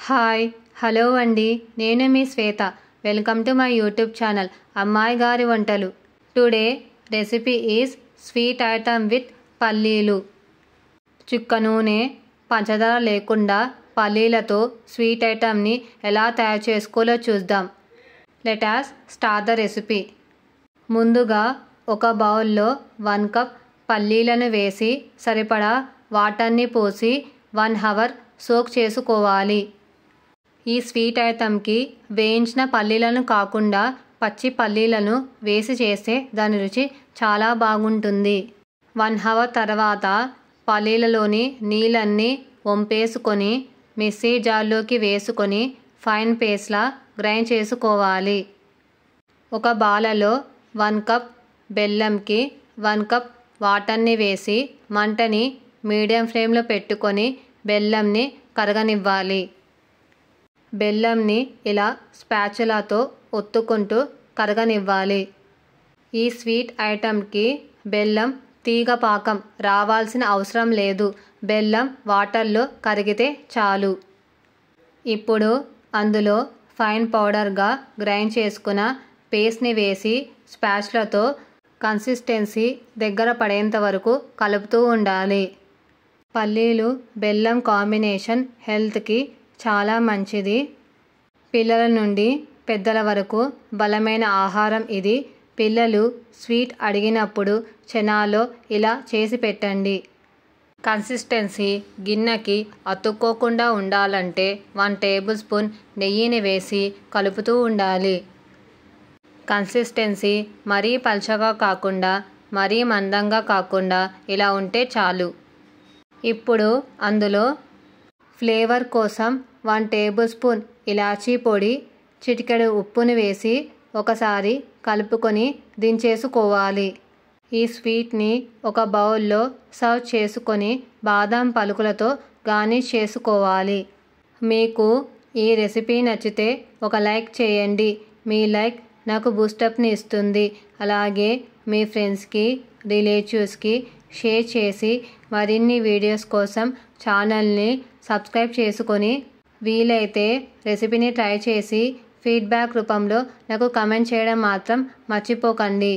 Hi hello అండి, నేను మీ Shweta. Welcome to my YouTube channel అమ్మాయి గారి వంటలు. Today recipe is sweet item with పల్లీలు. చుక్క నూనె, పంచదార లేకుండా పల్లీలతో స్వీట్ ఐటమ్ని ఎలా తయారు చేసుకోవాలో చూద్దాం. Let us start the recipe. ముందుగా ఒక బౌల్లో 1 కప్ పల్లీలను వేసి సరిపడా వాటర్ని పోసి 1 అవర్ సోక్ చేసుకోవాలి. ఈ స్వీట్ ఐటమ్కి వేయించిన పల్లీలను కాకుండా పచ్చి పల్లీలను వేసి చేస్తే దాని రుచి చాలా బాగుంటుంది. 1 అవర్ తర్వాత పల్లీలలోని నీళ్ళన్నీ వంపేసుకొని మిక్సీ జార్లోకి వేసుకొని ఫైన్ పేస్ట్లా గ్రైండ్ చేసుకోవాలి. ఒక బాలలో 1 కప్ బెల్లంకి 1 కప్ వాటర్ని వేసి మంటని మీడియం ఫ్లేమ్లో పెట్టుకొని బెల్లంని కరగనివ్వాలి. బెల్లంని ఇలా స్పాచులాతో ఒత్తుకుంటూ కరగనివ్వాలి. ఈ స్వీట్ ఐటమ్కి బెల్లం తీగ పాకం రావాల్సిన అవసరం లేదు. బెల్లం వాటర్లో కరిగితే చాలు. ఇప్పుడు అందులో ఫైన్ పౌడర్గా గ్రైండ్ చేసుకున్న పేస్ట్ని వేసి స్పాచులాతో కన్సిస్టెన్సీ దగ్గర పడేంత వరకు కలుపుతూ ఉండాలి. పల్లీలు బెల్లం కాంబినేషన్ హెల్త్కి చాలా మంచిది. పిల్లల నుండి పెద్దల వరకు బలమైన ఆహారం ఇది. పిల్లలు స్వీట్ అడిగినప్పుడు చెనాలో ఇలా చేసి పెట్టండి. కన్సిస్టెన్సీ గిన్నెకి అతుక్కోకుండా ఉండాలంటే 1 టేబుల్ స్పూన్ నెయ్యిని వేసి కలుపుతూ ఉండాలి. కన్సిస్టెన్సీ మరీ పల్చగా కాకుండా మరీ మందంగా కాకుండా ఇలా ఉంటే చాలు. ఇప్పుడు అందులో ఫ్లేవర్ కోసం 1 టేబుల్ స్పూన్ ఇలాచీ పొడి, చిటికెడు ఉప్పుని వేసి ఒకసారి కలుపుకొని దించేసుకోవాలి. ఈ స్వీట్ని ఒక బౌల్లో సర్వ్ చేసుకొని బాదం పలుకులతో గార్నిష్ చేసుకోవాలి. మీకు ఈ రెసిపీ నచ్చితే ఒక లైక్ చేయండి. మీ లైక్ నాకు బూస్టప్ని ఇస్తుంది. అలాగే మీ ఫ్రెండ్స్కి, రిలేటివ్స్కి షేర్ చేసి మరిన్ని వీడియోస్ కోసం ఛానల్ని సబ్స్క్రైబ్ చేసుకొని వీలైతే రెసిపీని ట్రై చేసి ఫీడ్బ్యాక్ రూపంలో నాకు కామెంట్ చేయడం మాత్రం మర్చిపోకండి.